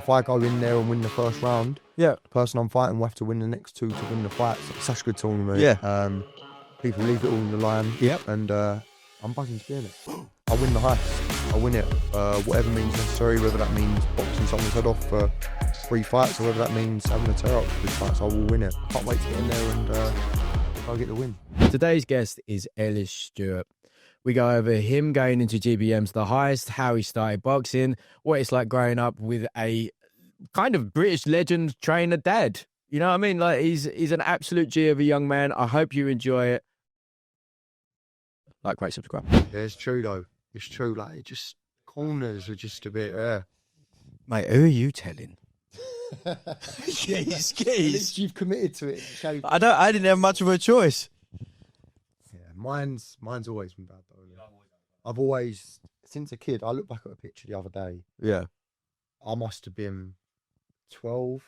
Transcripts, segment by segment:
if I go in there and win the first round, Yeah. the person I'm fighting will have to win the next 2 to win the fight. So it's such a good tournament. Yeah. People leave it all in the line. Yep. And I'm buzzing to be in it. I win the heist. I win it. Whatever means necessary, whether that means boxing someone's head off for 3 fights or whether that means having a tear up for 3 fights, I will win it. I can't wait to get in there and I'll get the win. Today's guest is Ellis Steward. We go over him going into GBM's The Heist, how he started boxing, what it's like growing up with a kind of British legend trainer dad. You know what I mean? Like he's an absolute G of a young man. I hope you enjoy it. Like, rate, subscribe. Yeah, it's true though. It's true. Like, it just corners are just a bit. Mate, who are you telling? Jeez. At least you've committed to it. I didn't have much of a choice. Yeah, mine's always been bad though. I've always, since a kid, I looked back at a picture the other day. Yeah. I must have been 12.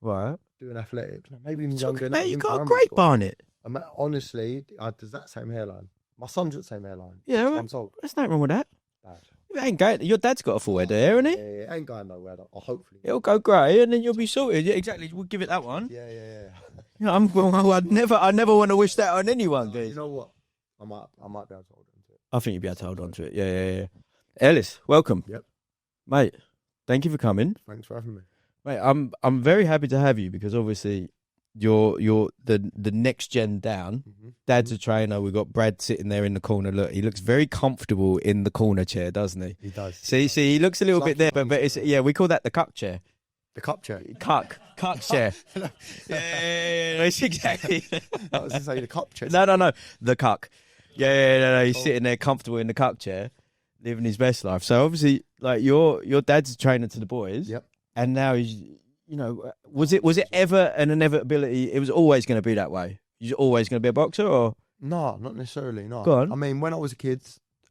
Right. Doing athletics. Maybe even younger. Mate, you got a great barnet. Honestly, does that same hairline? My son's got the same hairline. Yeah, I'm told. There's nothing wrong with that. Bad. It ain't going. Your dad's got a full head of hair, hasn't he? Yeah, ain't going nowhere. Or hopefully. It'll go grey and then you'll be sorted. Yeah, exactly. We'll give it that one. Yeah. You know, I never want to wish that on anyone, guys. You know what? I might be able to hold on to it. I think you'll be able to hold on to it. Yeah. Ellis, welcome. Yep. Mate, thank you for coming. Thanks for having me. Mate, I'm very happy to have you because obviously you're the next gen down. Mm-hmm. Dad's a trainer. We've got Brad sitting there in the corner. Look, he looks very comfortable in the corner chair, doesn't he? He does. See, he looks a little bit there, but it's we call that the cuck chair. The cup chair. Cuck chair. Yeah, it's exactly. I was going to say the cup chair. No, the cuck. Yeah, he's sitting there comfortable in the cuck chair, living his best life. So obviously, like your dad's a trainer to the boys. Yep. And now he's, was it ever an inevitability? It was always going to be that way. You're always going to be a boxer, or no, not necessarily. No. Go on. I mean, when I was a kid,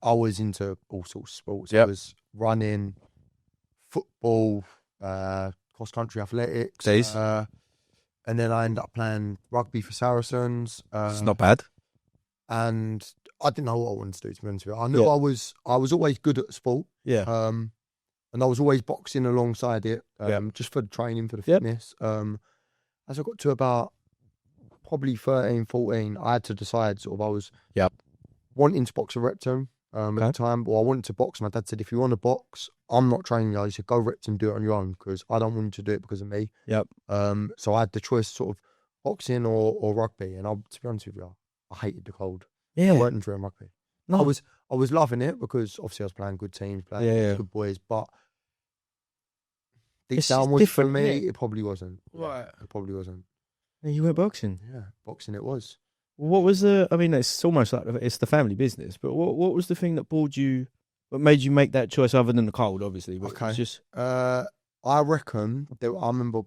I was into all sorts of sports. Yep. I was running, football, cross country athletics. And then I ended up playing rugby for Saracens. It's not bad. And I didn't know what I wanted to do, to be honest with you. I knew I was always good at sport. Yeah. And I was always boxing alongside it, just for the training, for the fitness. As I got to about probably 13, 14, I had to decide I was wanting to box a Repton at the time, or I wanted to box. My dad said, if you want to box, I'm not training you. He said, go Repton, do it on your own, because I don't want you to do it because of me. Yep. So I had the choice sort of boxing or rugby. And to be honest with you, I hated the cold. Yeah. I weren't enjoying rugby. No. I was loving it because obviously I was playing good teams, playing good boys, but deep down was for me, it probably wasn't. Right. It probably wasn't. And you went boxing? Yeah, boxing it was. What was it's almost like it's the family business, but what was the thing that bored you, what made you make that choice other than the cold, obviously? But Okay. It's just... I reckon, I remember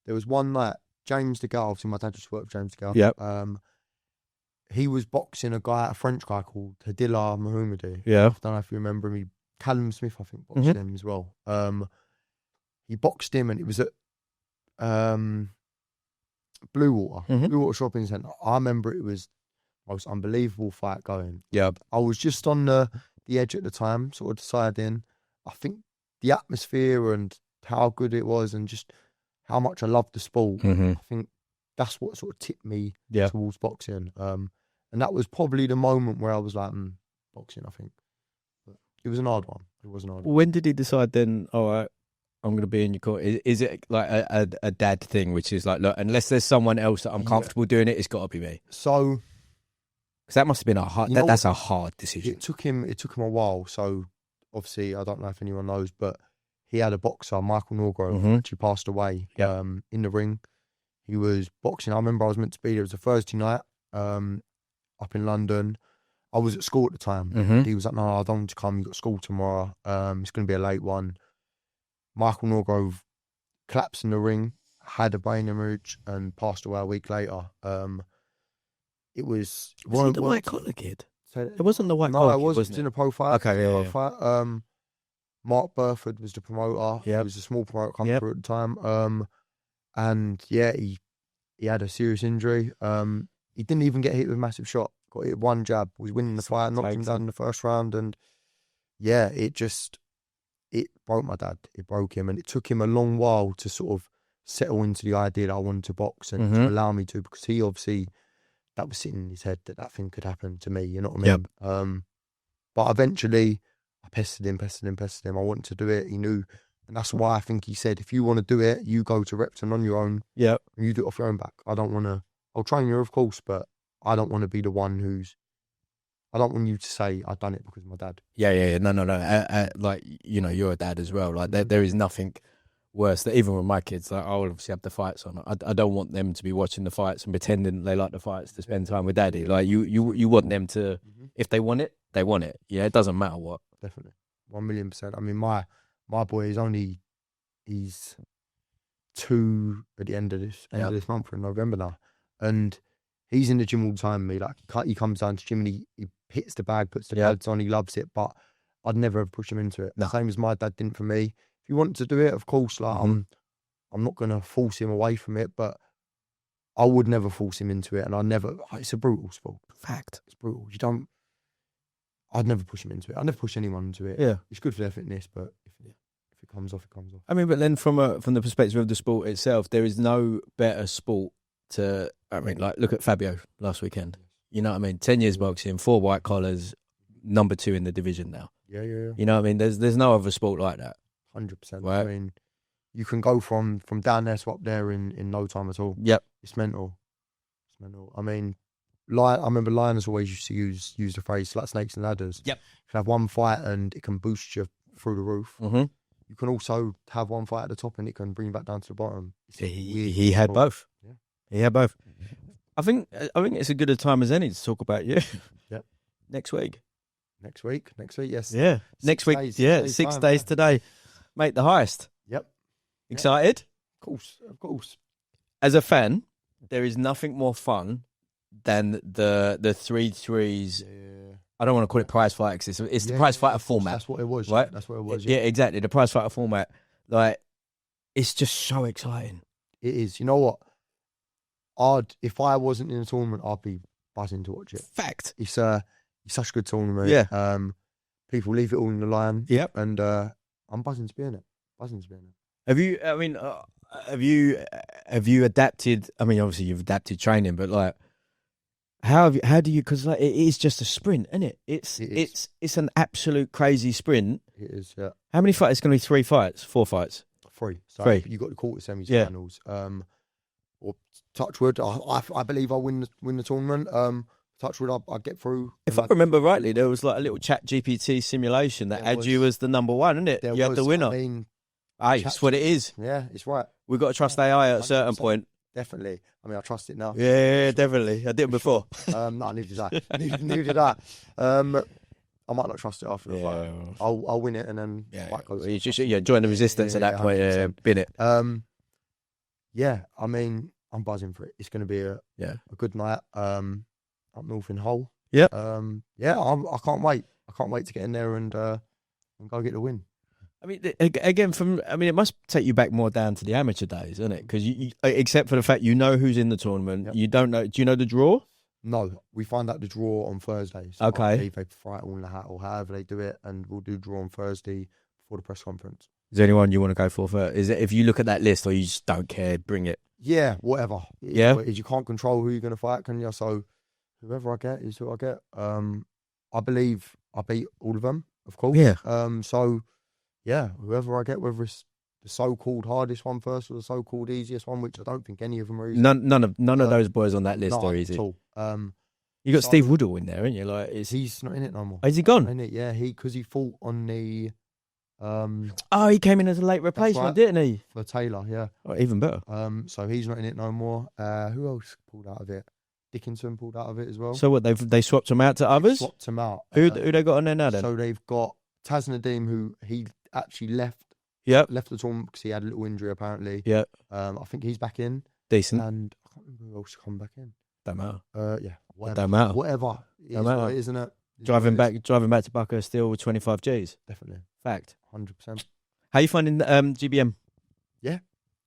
there was one night, James the Gal, obviously my dad just worked with James the Gal. Yep. He was boxing a French guy called Hadila Mohammadi. Yeah. I don't know if you remember him. Callum Smith, I think, boxed him as well. He boxed him, and it was at Blue Water Shopping Centre. I remember it was the most unbelievable fight going. Yeah. I was just on the edge at the time, sort of deciding. I think the atmosphere and how good it was, and just how much I loved the sport. Mm-hmm. I think that's what sort of tipped me towards boxing. And that was probably the moment where I was like, boxing, I think. But it was an hard one. When did he decide then, all right, I'm going to be in your court? Is it like a dad thing, which is like, look, unless there's someone else that I'm comfortable doing it, it's got to be me? So... Because that must have been that's a hard decision. It took him a while. So, obviously, I don't know if anyone knows, but he had a boxer, Michael Norgrove, which he passed away in the ring. He was boxing. I remember I was meant to be there. It was a Thursday night up in London. I was at school at the time. He was like, no, I don't want to come. You've got school tomorrow. It's going to be a late one. Michael Norgrove collapsed in the ring, had a brain hemorrhage, and passed away a week later. It was... Was he the white collar kid? It wasn't the white collar kid. No, it was in a pro fight. Okay, fight. Mark Burford was the promoter. Yep. He was a small promoter coming through at the time. And yeah, he had a serious injury. He didn't even get hit with a massive shot. Got hit with one jab. Was winning the fight, knocked him down in the first round. And yeah, it it broke my dad. It broke him, and it took him a long while to sort of settle into the idea that I wanted to box and to allow me to, because he obviously, that was sitting in his head that thing could happen to me. You know what I mean? Yep. But eventually, I pestered him. I wanted to do it. He knew, and that's why I think he said, if you want to do it, you go to Repton on your own. Yeah. And you do it off your own back. I don't want to. I'll train you, of course, but I don't want to be the one who's. I don't want you to say I've done it because of my dad. Yeah. No. Like, you know, you're a dad as well. Like, there is nothing worse that even with my kids, like, I'll obviously have the fights on. I don't want them to be watching the fights and pretending they like the fights to spend time with daddy. Like, you want them to, if they want it, they want it. Yeah, it doesn't matter what. Definitely. 1,000,000%. I mean, my boy he's 2 at the end of this month, in November now. And he's in the gym all the time with me. Like, he comes down to the gym and he hits the bag, puts the pads on, he loves it, but I'd never push him into it. No. Same as my dad didn't for me. If you want to do it, of course, like I'm not gonna force him away from it, but I would never force him into it, and it's a brutal sport. Fact. It's brutal. I'd never push him into it. I'd never push anyone into it. Yeah. It's good for their fitness, but if it comes off, it comes off. I mean, but then from the perspective of the sport itself, there is no better sport to, I mean, like, look at Fabio last weekend. You know what I mean? 10 years boxing, 4 white collars, number 2 in the division now. Yeah. You know what I mean? There's no other sport like that. 100%. Right. I mean, you can go from down there to up there in no time at all. Yep. It's mental. I mean, I remember Lionels always used to use the phrase like snakes and ladders. Yep. You can have one fight and it can boost you through the roof. Mm-hmm. You can also have one fight at the top and it can bring you back down to the bottom. He had both. Yeah. He had both. I think it's as good a time as any to talk about you. Yep. Next week, yes. Yeah. Next week, 6 days today. Mate, the Heist. Yep. Excited? Of course. As a fan, there is nothing more fun than the 3-3s. Yeah. I don't want to call it prize fight because it's the prize fighter format. That's what it was. Right? That's what it was. Yeah, exactly. The prize fighter format. Like, it's just so exciting. It is. You know what? If I wasn't in a tournament, I'd be buzzing to watch it. Fact. It's such a good tournament. Yeah. People leave it all in the line. Yep. And I'm buzzing to be in it. Have you adapted? I mean, obviously you've adapted training, but like, how do you? Because like, it is just a sprint, isn't it? It's an absolute crazy sprint. It is. Yeah. How many fights? It's going to be 3 fights, 4 fights. 3. So 3. You got the quarter semi-finals. Yeah. Or touch wood. I believe I'll win the tournament. Touch wood, I'll get through. If I remember rightly, there was like a little chat GPT simulation that had you as the number 1, isn't it? You had the winner. I mean, that's what it is. Yeah, it's right. We've got to trust AI at a certain point. Definitely. I mean, I trust it now. Yeah, definitely. I did it before. No, neither did I. Neither did I. I might not trust it after the fight. I'll win it and then fight goes. You just join the resistance at that point. Yeah, bin it. Yeah, I mean, I'm buzzing for it. It's going to be a good night. Up north in Hull. Yep. I can't wait. I can't wait to get in there and go get the win. I mean, again, it must take you back more down to the amateur days, isn't it? Because you, except for the fact you know who's in the tournament, you don't know. Do you know the draw? No, we find out the draw on Thursdays. Okay. I believe they fight all in the hat or however they do it, and we'll do draw on Thursday before the press conference. Is there anyone you want to go for first? Is it if you look at that list or you just don't care, bring it? Yeah, whatever. You can't control who you're going to fight, can you? So whoever I get is who I get. I believe I beat all of them, of course. Yeah. So yeah, whoever I get, whether it's the so-called hardest one first or the so-called easiest one, which I don't think any of them are easy. None of those boys on that list are easy. At all. You got Steve Woodall in there, haven't you? Like, he's not in it no more. Is he gone? In it, yeah. Because he fought on the. He came in as a late replacement, didn't he? For Taylor, yeah. Oh, even better. So he's not in it no more. Who else pulled out of it? Dickinson pulled out of it as well. So what? They swapped him out to others. Swapped him out. Who they got on there now then? So they've got Taz Nadeem, who he actually left. Yep. Left the tournament because he had a little injury apparently. Yeah. I think he's back in. Decent. And I can't remember who else come back in. Don't matter. Yeah. Whatever. Don't matter. Whatever. Don't matter. Isn't it? Driving back to Bucker still with 25 Gs. Definitely. Fact. 100%. How you finding GBM? Yeah.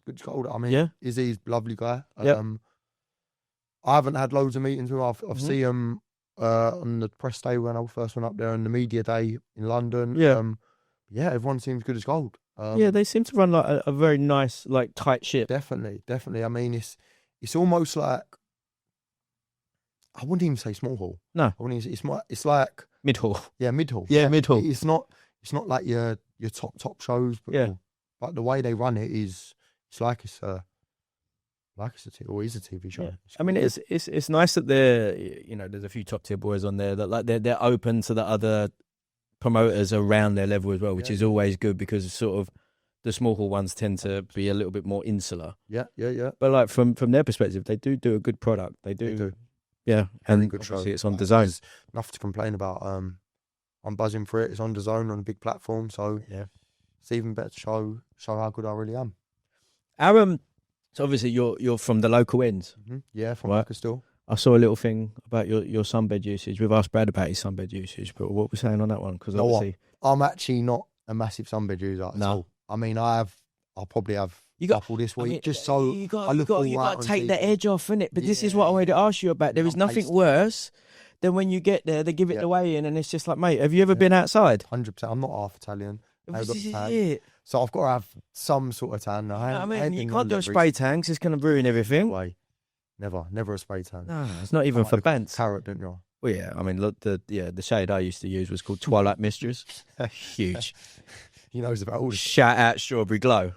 Good to hold it. I mean, Izzy's a lovely guy. Yep. I haven't had loads of meetings with him. I've seen him on the press day when I first went up there and the media day in London. Yeah. Yeah, everyone seems good as gold. Yeah, they seem to run like a very nice, like tight ship. Definitely. I mean, it's almost like, I wouldn't even say small haul. No, I wouldn't even say, it's like mid haul. Yeah, mid haul. Yeah, mid haul. It's not like your top shows, but the way they run it is, it's like it's a TV show. Yeah. I mean, it's nice that they're, you know, there's a few top tier boys on there that like they're open to the other promoters around their level as well, which is always good, because sort of the small haul ones tend to be a little bit more insular. Yeah. But like from their perspective, they do a good product. They do. Yeah, Very and good show. obviously it's on DAZN. There's nothing to complain about. I'm buzzing for it. It's on DAZN on a big platform, so yeah, it's even better to show how good I really am. So obviously you're from the local ends. Mm-hmm. Yeah, from right. still. I saw a little thing about your sunbed usage. We've asked Brad about his sunbed usage, but what we're saying on that one, because obviously I'm actually not a massive sunbed user at all. I mean, I'll probably have a couple this week, just so you I look all right. You got to take the edge off, innit? But this is Yeah, what I wanted to ask you about. There is nothing worse than when you get there, they give it the weigh in, and it's just like, mate, have you ever been outside? 100%. I'm not half Italian. This is it. So I've got to have some sort of tan. I mean, you can't do a spray tan 'cause it's going to ruin everything. Never a spray tan. No, it's not even for pants. Carrot, didn't you? Well, yeah. I mean, look, the shade I used to use was called Twilight Mistress. Huge. He knows about all this. Shout out Strawberry Glow.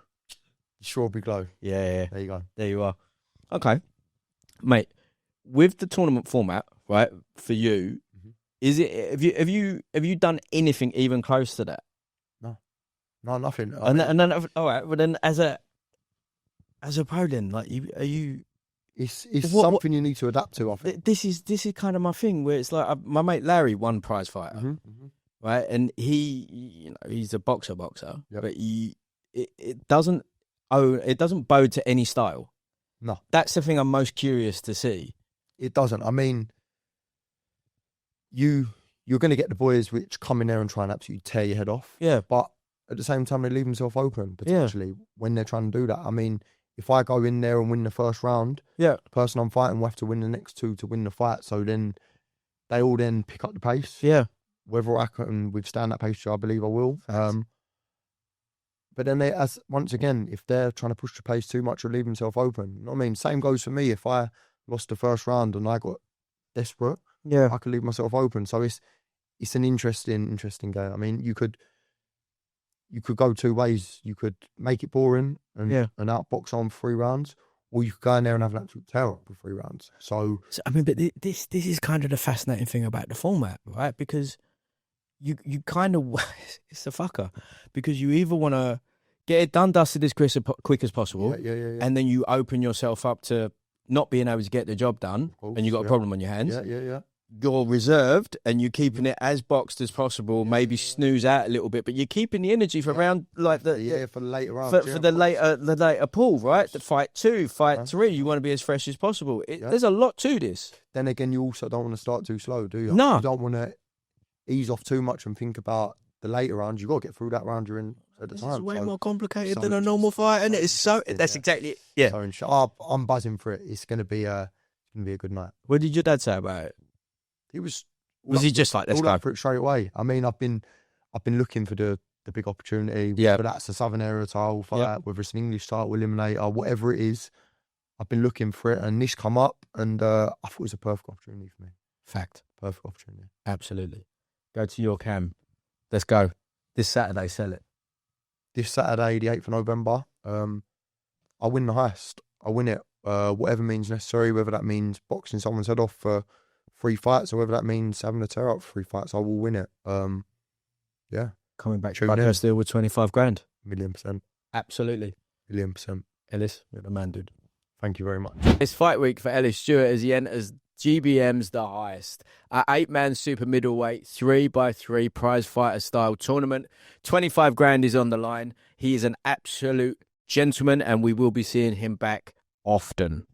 Strawberry Glow. Yeah. There you go. There you are. Okay, mate. With the tournament format, right, for you, is it? Have you done anything even close to that? No, nothing. And then, all right. Well, then, as a pro, then, like, are you? It's something you need to adapt to. I think this is kind of my thing, where it's like my mate Larry won prize fighter, right, and he's a boxer, but it doesn't bode to any style. No, that's the thing I'm most curious to see. It doesn't. I mean, you're going to get the boys which come in there and try and absolutely tear your head off. Yeah, but at the same time, they leave themselves open potentially when they're trying to do that. I mean, if I go in there and win the first round, the person I'm fighting will have to win the next two to win the fight. So then they all then pick up the pace. Yeah, whether I can withstand that pace, I believe I will. But then once again, if they're trying to push the pace too much or leave themselves open, you know what I mean? Same goes for me. If I lost the first round and I got desperate, I could leave myself open. So it's an interesting game. I mean, you could go two ways. You could make it boring and outbox on 3 rounds, or you could go in there and have an absolute tear up for 3 rounds. So I mean, but this is kind of the fascinating thing about the format, right? Because you kind of it's a fucker, because you either want to get it done, dusted as quick as possible, and then you open yourself up to not being able to get the job done, and you got a problem on your hands. You're reserved and you're keeping it as boxed as possible. Maybe snooze out a little bit, but you're keeping the energy for around like for the later round, for the later pool, right? The fight 2, fight 3. You want to be as fresh as possible. There's a lot to this. Then again, you also don't want to start too slow, do you? No, you don't want to ease off too much and think about the later rounds. You got to get through that round you're in at the time. It's way more complicated than a normal fight, and it's so. That's exactly it. Yeah. So I'm buzzing for it. It's going to be a good night. What did your dad say about it? He was he just like, let's go for it straight away? I mean, I've been looking for the big opportunity. Yeah, but that's a Southern area title fight, whether it's an English title, eliminator, whatever it is. I've been looking for it, and this come up, and I thought it was a perfect opportunity for me. Fact, perfect opportunity. Absolutely. Go to your cam. Let's go. This Saturday, sell it. This Saturday, the 8th of November, I win the Heist. I win it, whatever means necessary, whether that means boxing someone's head off for 3 fights, or whether that means having a tear up for 3 fights, I will win it. Coming back to Budapest still with 25 grand. 1,000,000%. Absolutely. 1,000,000%. Ellis, you're the man, dude. Thank you very much. It's fight week for Ellis Steward as he enters GBM's The Heist, an 8-man super middleweight 3x3 prize fighter style tournament. 25 grand is on the line. He is an absolute gentleman, and we will be seeing him back often.